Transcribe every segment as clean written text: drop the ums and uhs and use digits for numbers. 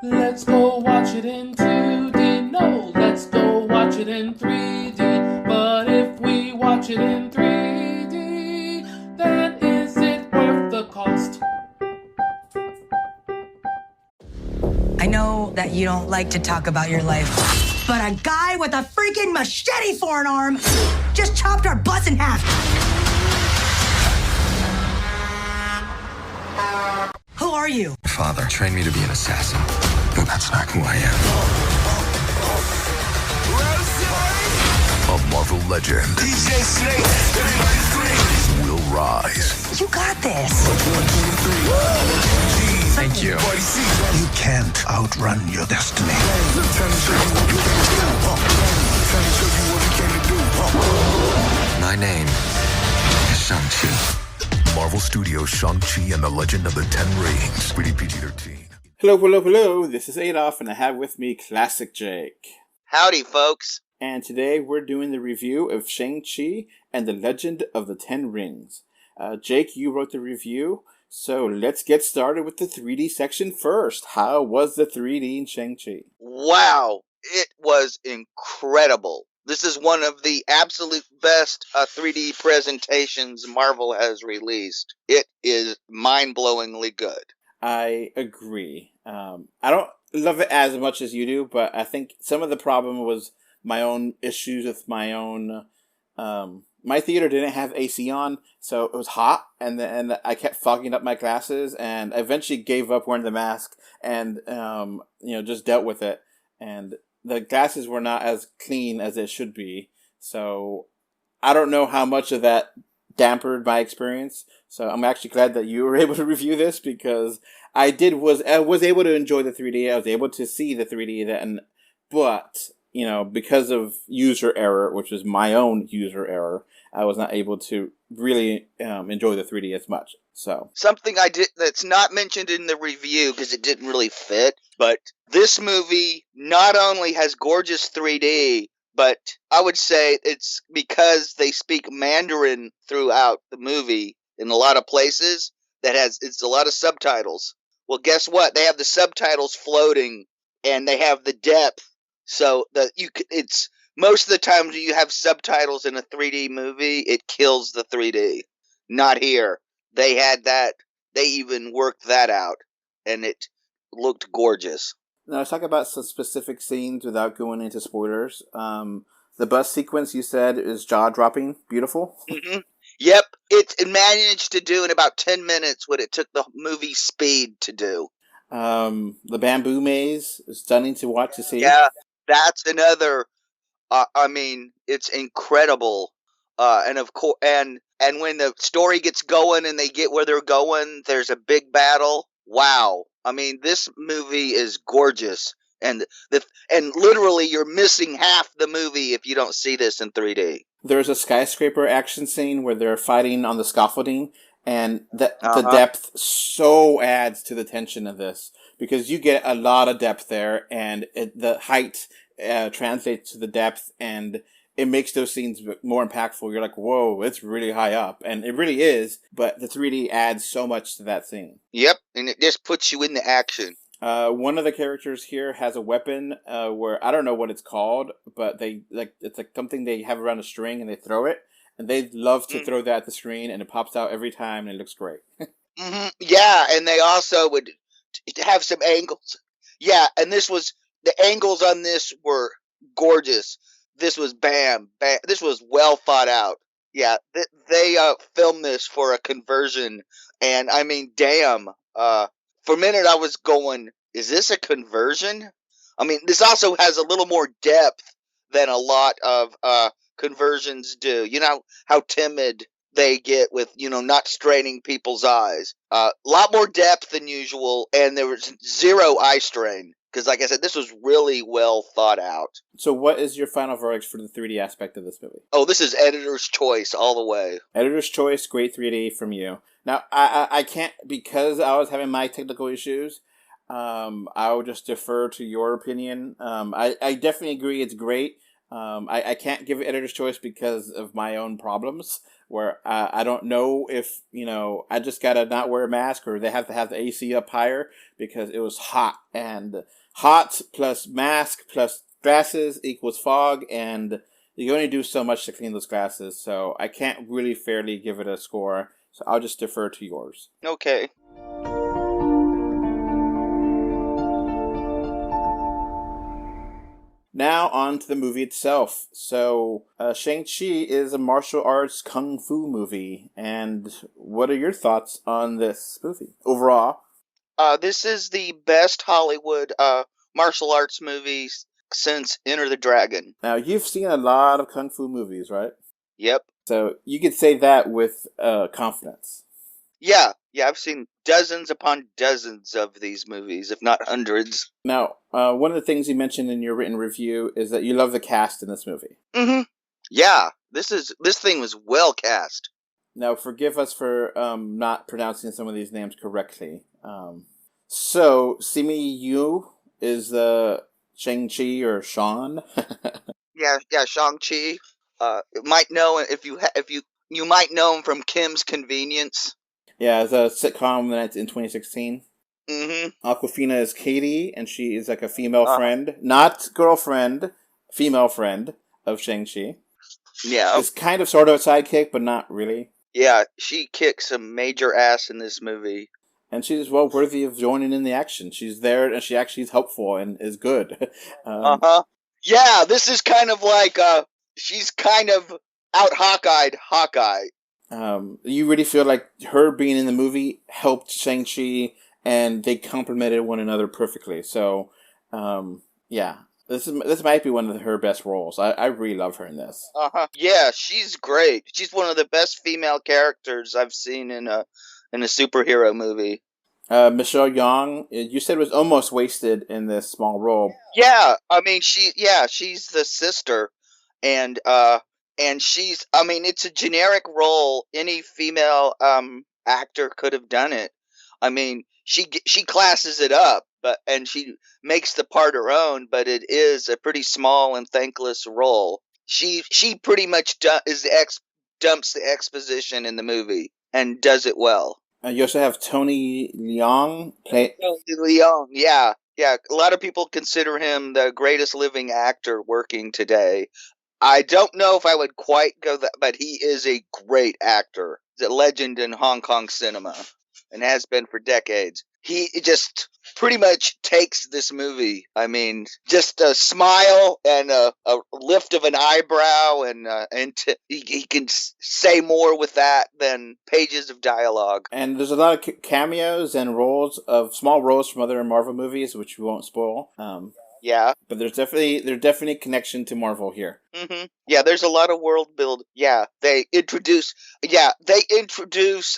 Let's go watch it in 2D. No, let's go watch it in 3D. But if we watch it in 3D, then is it worth the cost? I know that you don't like to talk about your life, but a guy with a freaking machete for an arm just chopped our bus in half. Who are you? My father trained me to be an assassin, but that's not who I am. A Marvel legend DJ Snake will rise. You got this. Thank you. You can't outrun your destiny. My name is Shang Chi. Marvel Studios' Shang Chi and the Legend of the Ten Rings. Rated PG-13. Hello. This is Adolf, and I have with me Classic Jake. Howdy, folks. And today we're doing the review of Shang Chi and the Legend of the Ten Rings. Jake, you wrote the review, so let's get started with the 3D section first. How was the 3D in Shang Chi? Wow, it was incredible. This is one of the absolute best 3D presentations Marvel has released. It is mind-blowingly good. I agree. I don't love it as much as you do, but I think some of the problem was my own issues with my own... my theater didn't have AC on, so it was hot, and then I kept fogging up my glasses, and I eventually gave up wearing the mask, and just dealt with it. And the glasses were not as clean as they should be, so I don't know how much of that dampened my experience. So I'm actually glad that you were able to review this, because I was able to enjoy the 3D. I was able to see the 3D then, but because of user error, which was my own user error, I was not able to really enjoy the 3D as much. So something I did that's not mentioned in the review because it didn't really fit, but this movie not only has gorgeous 3D, but I would say it's because they speak Mandarin throughout the movie in a lot of places it's a lot of subtitles. Well, guess what? They have the subtitles floating, and they have the depth. So it's most of the times when you have subtitles in a 3D movie, it kills the 3D. Not here. They had that. They even worked that out, and it looked gorgeous. Now, let's talk about some specific scenes without going into spoilers. The bus sequence you said is jaw-dropping, beautiful. Mm-hmm. Yep, it managed to do in about 10 minutes what it took the movie Speed to do. The bamboo maze is stunning to watch to see. Yeah, that's another. It's incredible. And of course, and when the story gets going and they get where they're going, there's a big battle. Wow. I mean, this movie is gorgeous, and literally you're missing half the movie if you don't see this in 3D. There's a skyscraper action scene where they're fighting on the scaffolding, and the depth so adds to the tension of this, because you get a lot of depth there, and the height translates to the depth, and it makes those scenes more impactful. You're like, whoa, it's really high up. And it really is, but the 3D adds so much to that scene. Yep, and it just puts you in the action. One of the characters here has a weapon where, I don't know what it's called, but it's like something they have around a string and they throw it. And they love to throw that at the screen, and it pops out every time, and it looks great. Mm-hmm. Yeah, and they also would have some angles. Yeah, and the angles on this were gorgeous. This was bam. This was well thought out. Yeah, they filmed this for a conversion, and I mean, damn. For a minute, I was going, "Is this a conversion?" I mean, this also has a little more depth than a lot of conversions do. You know how timid they get with not straining people's eyes. A lot more depth than usual, and there was zero eye strain. Because, like I said, this was really well thought out. So what is your final verdict for the 3D aspect of this movie? Oh, this is editor's choice all the way. Editor's choice, great 3D from you. Now, I can't, because I was having my technical issues, I will just defer to your opinion. I definitely agree it's great. I can't give it editor's choice because of my own problems, where I don't know if, I just gotta not wear a mask, or they have to have the AC up higher, because it was hot, and hot plus mask plus glasses equals fog, and you only do so much to clean those glasses, so I can't really fairly give it a score, so I'll just defer to yours. Okay. Now on to the movie itself. So, Shang Chi is a martial arts kung fu movie, and what are your thoughts on this movie overall? This is the best Hollywood martial arts movies since Enter the Dragon. Now, you've seen a lot of kung fu movies, right? Yep. So, you could say that with confidence. Yeah, I've seen dozens upon dozens of these movies, if not hundreds. Now, one of the things you mentioned in your written review is that you love the cast in this movie. Mm-hmm. Yeah, this thing was well cast. Now, forgive us for not pronouncing some of these names correctly. So, Simi Yu is Shang Chi or Sean. Yeah, Shang Chi. Might know if you might know him from Kim's Convenience. Yeah, it's a sitcom that's in 2016. Mm-hmm. Aquafina is Katie, and she is like a female friend, not girlfriend, female friend of Shang-Chi. Yeah. It's kind of sort of a sidekick, but not really. Yeah, she kicks some major ass in this movie. And she's well worthy of joining in the action. She's there, and she actually is helpful and is good. Yeah, this is kind of like she's kind of out Hawkeye. You really feel like her being in the movie helped Shang-Chi, and they complemented one another perfectly. So, yeah, this might be one of her best roles. I really love her in this. Yeah, she's great. She's one of the best female characters I've seen in a superhero movie. Michelle Yeoh, you said was almost wasted in this small role. Yeah, I mean she's the sister, and she's, I mean, it's a generic role. Any female actor could have done it. I mean, she classes it up, and she makes the part her own, but it is a pretty small and thankless role. She pretty much dumps the exposition in the movie and does it well. You also have Tony Leung. Leung, yeah. A lot of people consider him the greatest living actor working today. I don't know if I would quite go that, but he is a great actor. He's a legend in Hong Kong cinema, and has been for decades. He just pretty much takes this movie. I mean, just a smile and a lift of an eyebrow, and he can say more with that than pages of dialogue. And there's a lot of cameos and small roles from other Marvel movies, which we won't spoil. Yeah, but there's definitely a connection to Marvel here. Mm-hmm. Yeah, there's a lot of world build. Yeah, they introduce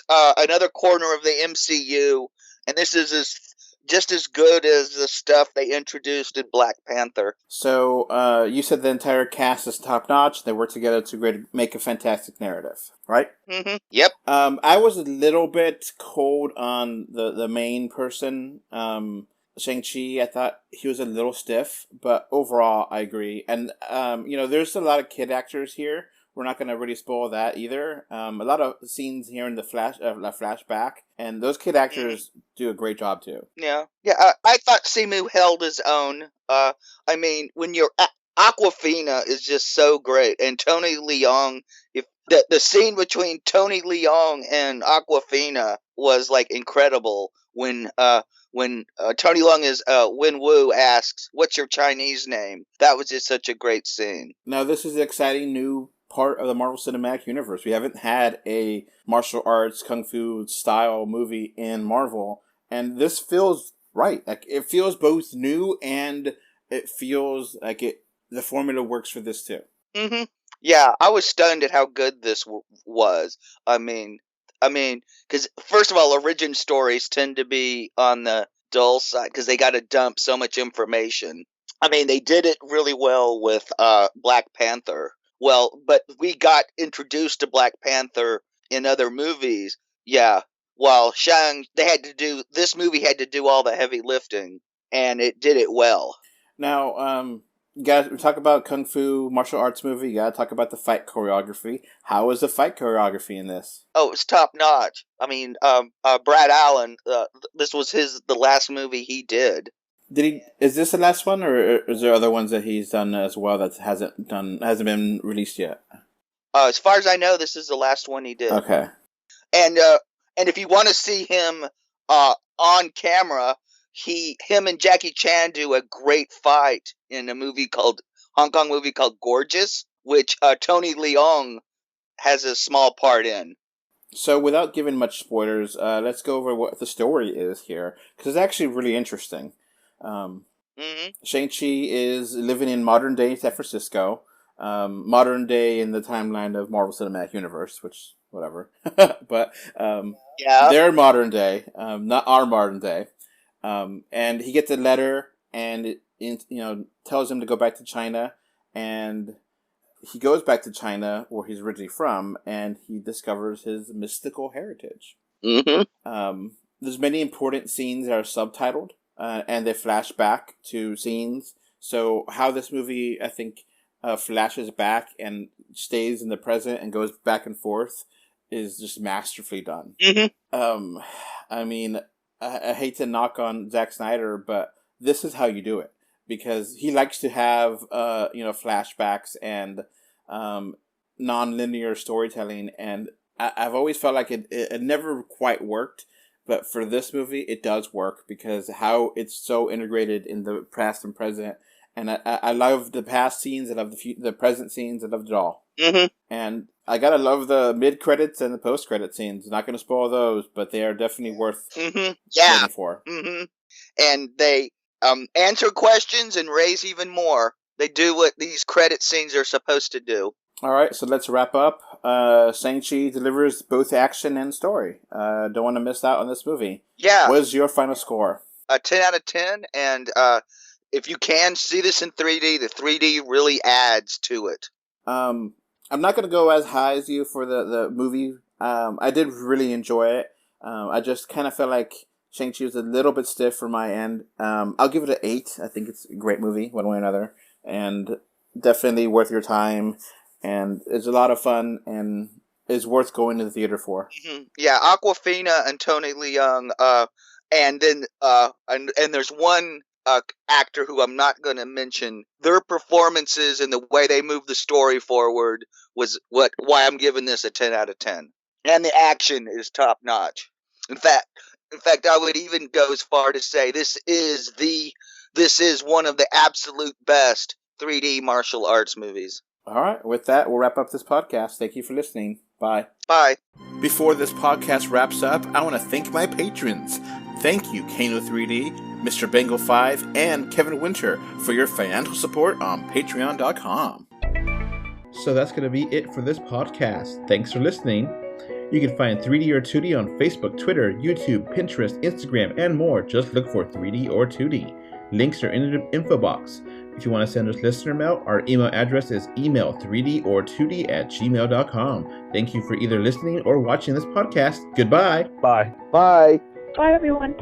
another corner of the MCU, and this is just as good as the stuff they introduced in Black Panther. So, you said the entire cast is top notch. They work together to make a fantastic narrative, right? Mm-hmm. Yep. I was a little bit cold on the main person. Shang-Chi, I thought he was a little stiff, but overall, I agree. And, there's a lot of kid actors here. We're not going to really spoil that either. A lot of scenes here in the flashback, and those kid actors do a great job too. Yeah. I thought Simu held his own. I mean, when you're Aquafina is just so great, and Tony Leung. If the scene between Tony Leung and Aquafina was like incredible when Tony Leung is Wen Wu asks, "What's your Chinese name?" That was just such a great scene. Now, this is an exciting new part of the Marvel Cinematic Universe. We haven't had a martial arts kung fu style movie in Marvel, and this feels right. Like, it feels both new, and it feels like the formula works for this too. Mm-hmm. Yeah, I was stunned at how good this was. I mean, because first of all, origin stories tend to be on the dull side because they got to dump so much information. I mean, they did it really well with Black Panther. Well, but we got introduced to Black Panther in other movies. Yeah, while this movie had to do all the heavy lifting, and it did it well. Now, You gotta talk about Kung Fu martial arts movie. You gotta talk about the fight choreography. How was the fight choreography in this? Oh, it's top notch. I mean, Brad Allen. This was the last movie he did. Is this the last one, or is there other ones that he's done as well that hasn't been released yet? As far as I know, this is the last one he did. Okay. And if you want to see him on camera, him and Jackie Chan do a great fight in a Hong Kong movie called Gorgeous, which Tony Leung has a small part in. So without giving much spoilers, let's go over what the story is here, because it's actually really interesting. Shang Chi is living in modern day San Francisco, modern day in the timeline of Marvel Cinematic Universe, which whatever, but their modern day, not our modern day. And he gets a letter, and it tells him to go back to China, and he goes back to China, where he's originally from, and he discovers his mystical heritage. There's many important scenes that are subtitled. And they flash back to scenes. So how this movie, I think, flashes back and stays in the present and goes back and forth is just masterfully done. I mean, I hate to knock on Zack Snyder, but this is how you do it, because he likes to have flashbacks and non-linear storytelling, and I've always felt like it never quite worked. But for this movie, it does work because how it's so integrated in the past and present. And I love the past scenes. I love the present scenes. I love it all. And I gotta love the mid-credits and the post-credit scenes. Not gonna spoil those, but they are definitely worth waiting for. And they answer questions and raise even more. They do what these credit scenes are supposed to do. All right, so let's wrap up. Shang-Chi delivers both action and story. Don't want to miss out on this movie. Yeah. What is your final score? 10 out of 10, and if you can see this in 3D, the 3D really adds to it. I'm not going to go as high as you for the movie. I did really enjoy it. I just kind of felt like Shang-Chi was a little bit stiff for my end. I'll give it an 8. I think it's a great movie, one way or another, and definitely worth your time. And it's a lot of fun, and is worth going to the theater for. Yeah, Awkwafina and Tony Leung, and then and there's one actor who I'm not going to mention. Their performances and the way they move the story forward was why I'm giving this a 10 out of 10. And the action is top notch. In fact, I would even go as far to say this is one of the absolute best 3D martial arts movies. All right, with that, we'll wrap up this podcast. Thank you for listening. Bye. Bye. Before this podcast wraps up, I want to thank my patrons. Thank you, Kano3D, Mr. Bengal 5, and Kevin Winter for your financial support on Patreon.com. So that's going to be it for this podcast. Thanks for listening. You can find 3D or 2D on Facebook, Twitter, YouTube, Pinterest, Instagram, and more. Just look for 3D or 2D. Links are in the info box. If you want to send us listener mail, our email address is email3dortwood@gmail.com. Thank you for either listening or watching this podcast. Goodbye. Bye. Bye. Bye, everyone.